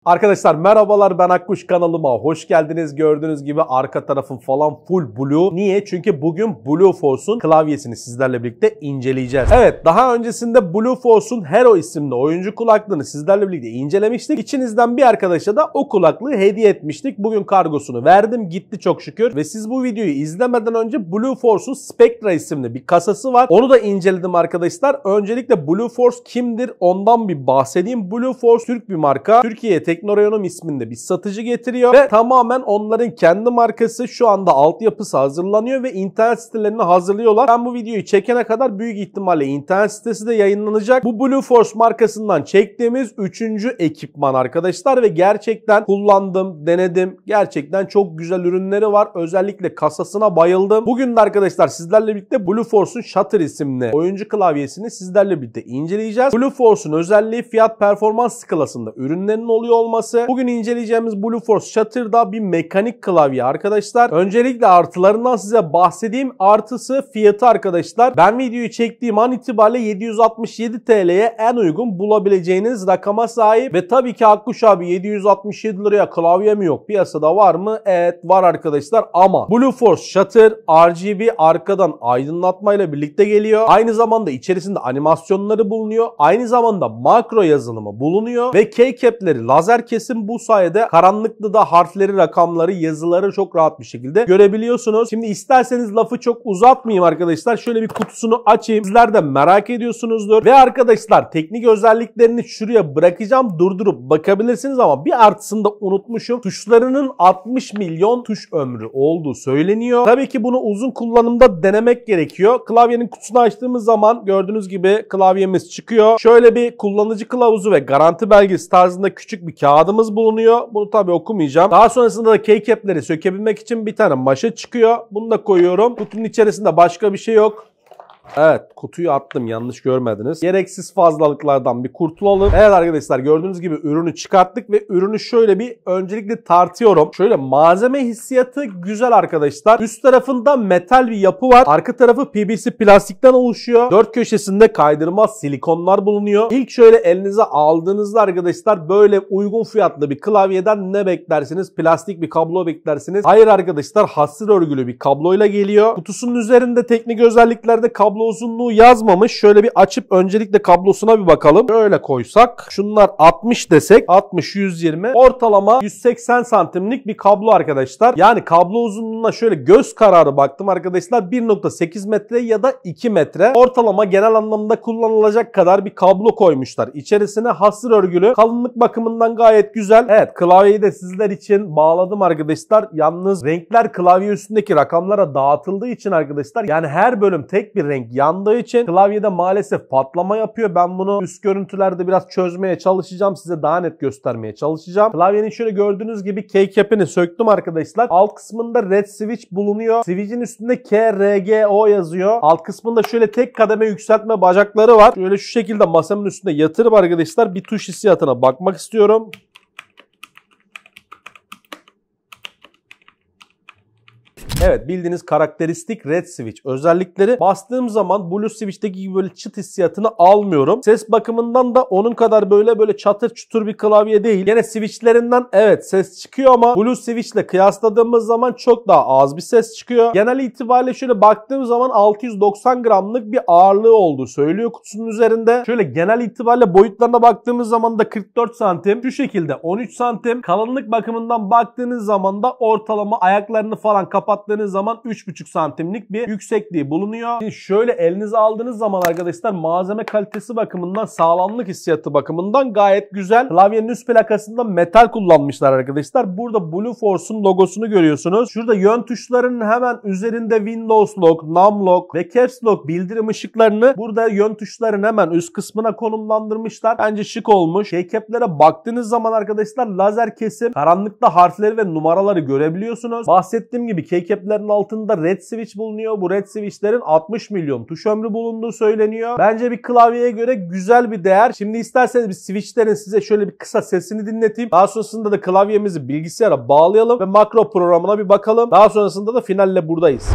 Arkadaşlar merhabalar, ben Akkuş, kanalıma hoş geldiniz. Gördüğünüz gibi arka tarafım falan full blue. Niye? Çünkü bugün Blueforce'un klavyesini sizlerle birlikte inceleyeceğiz. Evet, daha öncesinde Blueforce'un Hero isimli oyuncu kulaklığını sizlerle birlikte incelemiştik. İçinizden bir arkadaşa da o kulaklığı hediye etmiştik. Bugün kargosunu verdim, gitti çok şükür. Ve siz bu videoyu izlemeden önce Blueforce'un Spectra isimli bir kasası var. Onu da inceledim arkadaşlar. Öncelikle Blueforce kimdir ondan bir bahsedeyim. Blueforce Türk bir marka. Türkiye'ye Teknorayonum isminde bir satıcı getiriyor ve tamamen onların kendi markası. Şu anda altyapısı hazırlanıyor ve internet sitelerini hazırlıyorlar. Ben bu videoyu çekene kadar büyük ihtimalle internet sitesi de yayınlanacak. Bu Blueforce markasından çektiğimiz 3. ekipman arkadaşlar ve gerçekten kullandım, denedim. Gerçekten çok güzel ürünleri var. Özellikle kasasına bayıldım. Bugün de arkadaşlar sizlerle birlikte Blueforce'un Shutter isimli oyuncu klavyesini sizlerle birlikte inceleyeceğiz. Blueforce'un özelliği fiyat performans skalasında ürünlerin oluyor olması. Bugün inceleyeceğimiz Blueforce Shutter'da bir mekanik klavye arkadaşlar. Öncelikle artılarından size bahsedeyim. Artısı fiyatı arkadaşlar. Ben videoyu çektiğim an itibariyle 767 TL'ye en uygun bulabileceğiniz rakama sahip. Ve tabii ki Akkuş abi 767 liraya klavye mi yok? Piyasada var mı? Evet var arkadaşlar ama Blueforce Shutter RGB arkadan aydınlatmayla birlikte geliyor. Aynı zamanda içerisinde animasyonları bulunuyor. Aynı zamanda makro yazılımı bulunuyor ve keycap'leri lazer kesim, bu sayede karanlıkta da harfleri, rakamları, yazıları çok rahat bir şekilde görebiliyorsunuz. Şimdi isterseniz lafı çok uzatmayayım arkadaşlar. Şöyle bir kutusunu açayım. Sizler de merak ediyorsunuzdur. Ve arkadaşlar teknik özelliklerini şuraya bırakacağım. Durdurup bakabilirsiniz ama bir artısını da unutmuşum. Tuşlarının 60 milyon tuş ömrü olduğu söyleniyor. Tabii ki bunu uzun kullanımda denemek gerekiyor. Klavyenin kutusunu açtığımız zaman gördüğünüz gibi klavyemiz çıkıyor. Şöyle bir kullanıcı kılavuzu ve garanti belgesi tarzında küçük bir kağıdımız bulunuyor. Bunu tabii okumayacağım. Daha sonrasında da keycap'leri sökebilmek için bir tane maşa çıkıyor. Bunu da koyuyorum. Kutunun içerisinde başka bir şey yok. Evet, kutuyu attım, yanlış görmediniz. Gereksiz fazlalıklardan bir kurtulalım. Evet arkadaşlar, gördüğünüz gibi ürünü çıkarttık ve ürünü şöyle bir öncelikle tartıyorum. Şöyle malzeme hissiyatı güzel arkadaşlar. Üst tarafında metal bir yapı var. Arka tarafı PVC plastikten oluşuyor. Dört köşesinde kaydırmaz silikonlar bulunuyor. İlk şöyle elinize aldığınızda arkadaşlar böyle uygun fiyatlı bir klavyeden ne beklersiniz? Plastik bir kablo beklersiniz. Hayır arkadaşlar, hasır örgülü bir kabloyla geliyor. Kutusunun üzerinde teknik özelliklerde kablo uzunluğu yazmamış. Şöyle bir açıp öncelikle kablosuna bir bakalım. Şöyle koysak, şunlar 60 desek, 60, 120, ortalama 180 santimlik bir kablo arkadaşlar. Yani kablo uzunluğuna şöyle göz kararı baktım arkadaşlar. 1.8 metre ya da 2 metre. Ortalama genel anlamda kullanılacak kadar bir kablo koymuşlar. İçerisine hasır örgülü. Kalınlık bakımından gayet güzel. Evet, klavyeyi de sizler için bağladım arkadaşlar. Yalnız renkler klavye üstündeki rakamlara dağıtıldığı için arkadaşlar, yani her bölüm tek bir renk yandığı için klavyede maalesef patlama yapıyor. Ben bunu üst görüntülerde biraz çözmeye çalışacağım. Size daha net göstermeye çalışacağım. Klavyenin şöyle gördüğünüz gibi keycap'ini söktüm arkadaşlar. Alt kısmında red switch bulunuyor. Switch'in üstünde KRGO yazıyor. Alt kısmında şöyle tek kademe yükseltme bacakları var. Şöyle şu şekilde masamın üstünde yatırıp arkadaşlar bir tuş hissiyatına bakmak istiyorum. Evet, bildiğiniz karakteristik red switch özellikleri. Bastığım zaman blue switch'teki gibi böyle çıt hissiyatını almıyorum. Ses bakımından da onun kadar böyle çatır çutur bir klavye değil. Yine switchlerinden evet ses çıkıyor ama blue switch ile kıyasladığımız zaman çok daha az bir ses çıkıyor. Genel itibariyle şöyle baktığım zaman 690 gramlık bir ağırlığı olduğu söylüyor kutusunun üzerinde. Şöyle genel itibariyle boyutlarına baktığımız zaman da 44 santim. Şu şekilde 13 santim. Kalınlık bakımından baktığınız zaman da ortalama ayaklarını falan kapattığınız zaman 3,5 santimlik bir yüksekliği bulunuyor. Şimdi şöyle elinize aldığınız zaman arkadaşlar malzeme kalitesi bakımından, sağlamlık hissiyatı bakımından gayet güzel. Klavyenin üst plakasında metal kullanmışlar arkadaşlar. Burada Blueforce'un logosunu görüyorsunuz. Şurada yön tuşlarının hemen üzerinde Windows Lock, Num Lock ve Caps Lock bildirim ışıklarını burada yön tuşlarının hemen üst kısmına konumlandırmışlar. Bence şık olmuş. Keycap'lere baktığınız zaman arkadaşlar lazer kesim, karanlıkta harfleri ve numaraları görebiliyorsunuz. Bahsettiğim gibi keycap'lerin altında red switch bulunuyor. Bu red switch'lerin 60 milyon tuş ömrü bulunduğu söyleniyor. Bence bir klavyeye göre güzel bir değer. Şimdi isterseniz bir switch'lerin size şöyle bir kısa sesini dinleteyim. Daha sonrasında da klavyemizi bilgisayara bağlayalım ve makro programına bir bakalım. Daha sonrasında da finalle buradayız.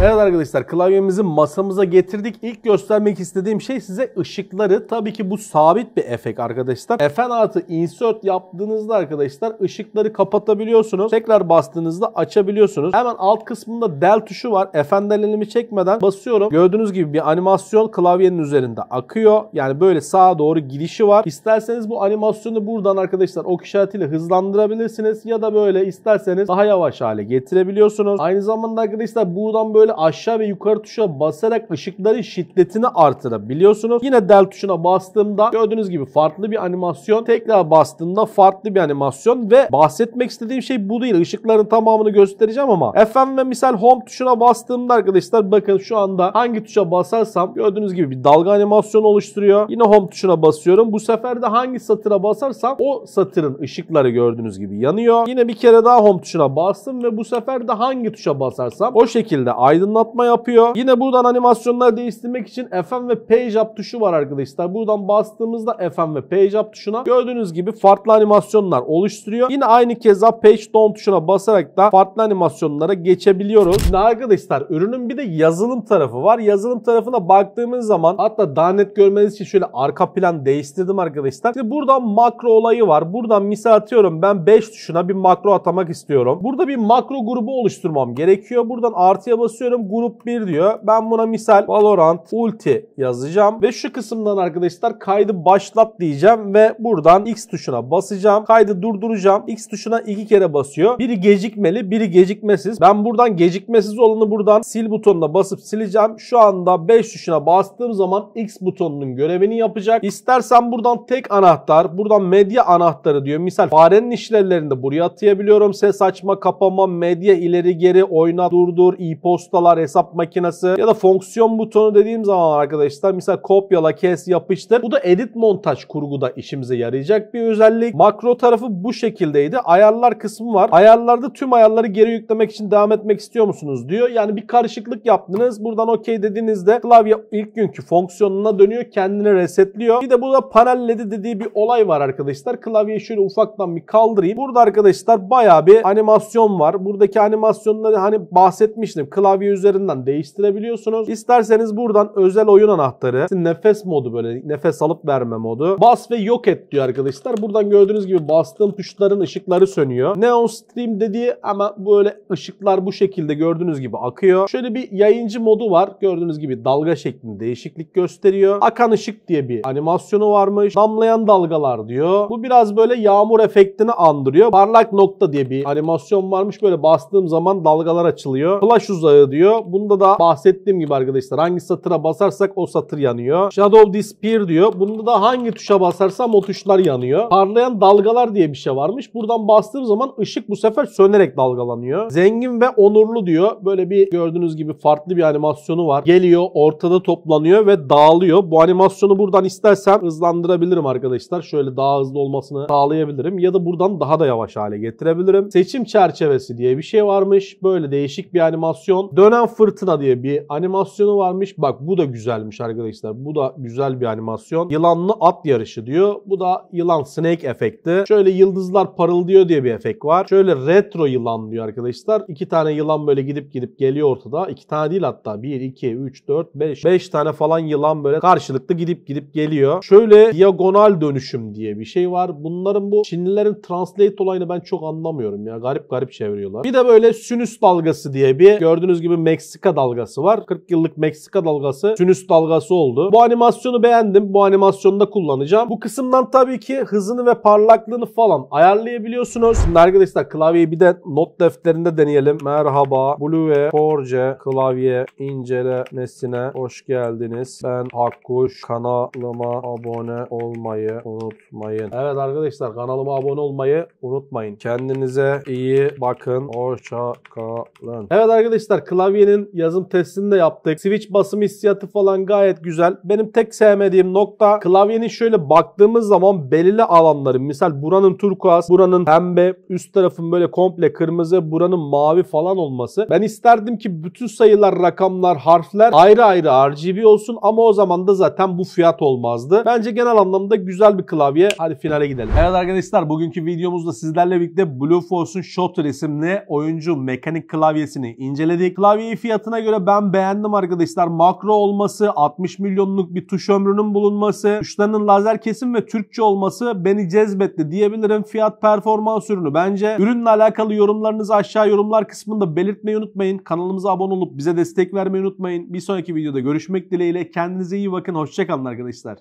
Evet arkadaşlar, klavyemizi masamıza getirdik. İlk göstermek istediğim şey size ışıkları. Tabii ki bu sabit bir efekt arkadaşlar. Fn artı insert yaptığınızda arkadaşlar ışıkları kapatabiliyorsunuz. Tekrar bastığınızda açabiliyorsunuz. Hemen alt kısmında del tuşu var. Fn'den elimi çekmeden basıyorum. Gördüğünüz gibi bir animasyon klavyenin üzerinde akıyor. Yani böyle sağa doğru gidişi var. İsterseniz bu animasyonu buradan arkadaşlar ok işaretiyle hızlandırabilirsiniz. Ya da böyle isterseniz daha yavaş hale getirebiliyorsunuz. Aynı zamanda arkadaşlar buradan böyle aşağı ve yukarı tuşa basarak ışıkların şiddetini artırabiliyorsunuz. Yine del tuşuna bastığımda gördüğünüz gibi farklı bir animasyon. Tekrar bastığımda farklı bir animasyon ve bahsetmek istediğim şey bu değil. Işıkların tamamını göstereceğim ama FM ve misal home tuşuna bastığımda arkadaşlar bakın şu anda hangi tuşa basarsam gördüğünüz gibi bir dalga animasyonu oluşturuyor. Yine home tuşuna basıyorum. Bu sefer de hangi satıra basarsam o satırın ışıkları gördüğünüz gibi yanıyor. Yine bir kere daha home tuşuna bastım ve bu sefer de hangi tuşa basarsam o şekilde aydınlatma yapıyor. Yine buradan animasyonları değiştirmek için FM ve Page Up tuşu var arkadaşlar. Buradan bastığımızda FM ve Page Up tuşuna gördüğünüz gibi farklı animasyonlar oluşturuyor. Yine aynı keza Page Down tuşuna basarak da farklı animasyonlara geçebiliyoruz. Şimdi arkadaşlar ürünün bir de yazılım tarafı var. Yazılım tarafına baktığımız zaman hatta daha net görmeniz için şöyle arka plan değiştirdim arkadaşlar. Şimdi buradan makro olayı var. Buradan misal atıyorum ben 5 tuşuna bir makro atamak istiyorum. Burada bir makro grubu oluşturmam gerekiyor. Buradan artıya basıyorum. Grup 1 diyor. Ben buna misal Valorant Ulti yazacağım. Ve şu kısımdan arkadaşlar kaydı başlat diyeceğim ve buradan X tuşuna basacağım. Kaydı durduracağım. X tuşuna 2 kere basıyor. Biri gecikmeli, biri gecikmesiz. Ben buradan gecikmesiz olanı buradan sil butonuna basıp sileceğim. Şu anda 5 tuşuna bastığım zaman X butonunun görevini yapacak. İstersen buradan tek anahtar, buradan medya anahtarı diyor. Misal farenin işlevlerini de buraya atayabiliyorum. Ses açma, kapama, medya ileri geri, oyna, durdur, e-postalar, hesap makinesi ya da fonksiyon butonu dediğim zaman arkadaşlar misal kopyala, kes, yapıştır. Bu da edit montaj kurguda işimize yarayacak bir özellik. Makro tarafı bu şekildeydi. Ayarlar kısmı var. Ayarlarda tüm ayarları geri yüklemek için devam etmek istiyor musunuz diyor. Yani bir karışıklık yaptınız. Buradan okey dediğinizde klavye ilk günkü fonksiyonuna dönüyor. Kendini resetliyor. Bir de burada panel ledi dediği bir olay var arkadaşlar. Klavyeyi şöyle ufaktan bir kaldırayım. Burada arkadaşlar bayağı bir animasyon var. Buradaki animasyonları hani bahsetmiştim. Klavye üzerinden değiştirebiliyorsunuz. İsterseniz buradan özel oyun anahtarı, nefes modu böyle nefes alıp verme modu. Bas ve yok et diyor arkadaşlar. Buradan gördüğünüz gibi bastığım tuşların ışıkları sönüyor. Neon Stream dediği ama böyle ışıklar bu şekilde gördüğünüz gibi akıyor. Şöyle bir yayıncı modu var. Gördüğünüz gibi dalga şeklinde değişiklik gösteriyor. Akan ışık diye bir animasyonu varmış. Damlayan dalgalar diyor. Bu biraz böyle yağmur efektini andırıyor. Parlak nokta diye bir animasyon varmış. Böyle bastığım zaman dalgalar açılıyor. Flash uzağı diyor. Bunda da bahsettiğim gibi arkadaşlar hangi satıra basarsak o satır yanıyor. Shadow Disappear diyor. Bunda da hangi tuşa basarsam o tuşlar yanıyor. Parlayan dalgalar diye bir şey varmış. Buradan bastığım zaman ışık bu sefer sönerek dalgalanıyor. Zengin ve onurlu diyor. Böyle bir gördüğünüz gibi farklı bir animasyonu var. Geliyor, ortada toplanıyor ve dağılıyor. Bu animasyonu buradan istersem hızlandırabilirim arkadaşlar. Şöyle daha hızlı olmasını sağlayabilirim. Ya da buradan daha da yavaş hale getirebilirim. Seçim çerçevesi diye bir şey varmış. Böyle değişik bir animasyon. Dönen fırtına diye bir animasyonu varmış. Bak bu da güzelmiş arkadaşlar. Bu da güzel bir animasyon. Yılanlı at yarışı diyor. Bu da yılan snake efekti. Şöyle yıldızlar parıldıyor diye bir efekt var. Şöyle retro yılan diyor arkadaşlar. 2 tane yılan böyle gidip geliyor ortada. 2 tane değil hatta. 1, 2, 3, 4, 5. 5 tane falan yılan böyle karşılıklı gidip geliyor. Şöyle diagonal dönüşüm diye bir şey var. Bunların bu Çinlilerin translate olayını ben çok anlamıyorum ya. Garip çeviriyorlar. Bir de böyle sinüs dalgası diye bir gördüğünüz gibi Meksika dalgası var. 40 yıllık Meksika dalgası sinüs dalgası oldu. Bu animasyonu beğendim. Bu animasyonu da kullanacağım. Bu kısımdan tabii ki hızını ve parlaklığını falan ayarlayabiliyorsunuz. Şimdi arkadaşlar klavyeyi bir de not defterinde deneyelim. Merhaba. Blue Forge klavye incelemesine hoş geldiniz. Ben Akkuş. Kanalıma abone olmayı unutmayın. Evet arkadaşlar kanalıma abone olmayı unutmayın. Kendinize iyi bakın. Hoşça kalın. Evet arkadaşlar klavyenin yazım testini de yaptık. Switch basım hissiyatı falan gayet güzel. Benim tek sevmediğim nokta klavyenin şöyle baktığımız zaman belirli alanları. Misal buranın turkuaz, buranın pembe, üst tarafın böyle komple kırmızı, buranın mavi falan olması. Ben isterdim ki bütün sayılar, rakamlar, harfler ayrı ayrı RGB olsun ama o zaman da zaten bu fiyat olmazdı. Bence genel anlamda güzel bir klavye. Hadi finale gidelim. Evet arkadaşlar bugünkü videomuzda sizlerle birlikte Blueforce'un Shotter isimli oyuncu mekanik klavyesini inceledik. Klavye Klavyeyi fiyatına göre ben beğendim arkadaşlar. Makro olması, 60 milyonluk bir tuş ömrünün bulunması, tuşlarının lazer kesim ve Türkçe olması beni cezbetti diyebilirim. Fiyat performans ürünü. Bence ürünle alakalı yorumlarınızı aşağı yorumlar kısmında belirtmeyi unutmayın. Kanalımıza abone olup bize destek vermeyi unutmayın. Bir sonraki videoda görüşmek dileğiyle. Kendinize iyi bakın. Hoşça kalın arkadaşlar.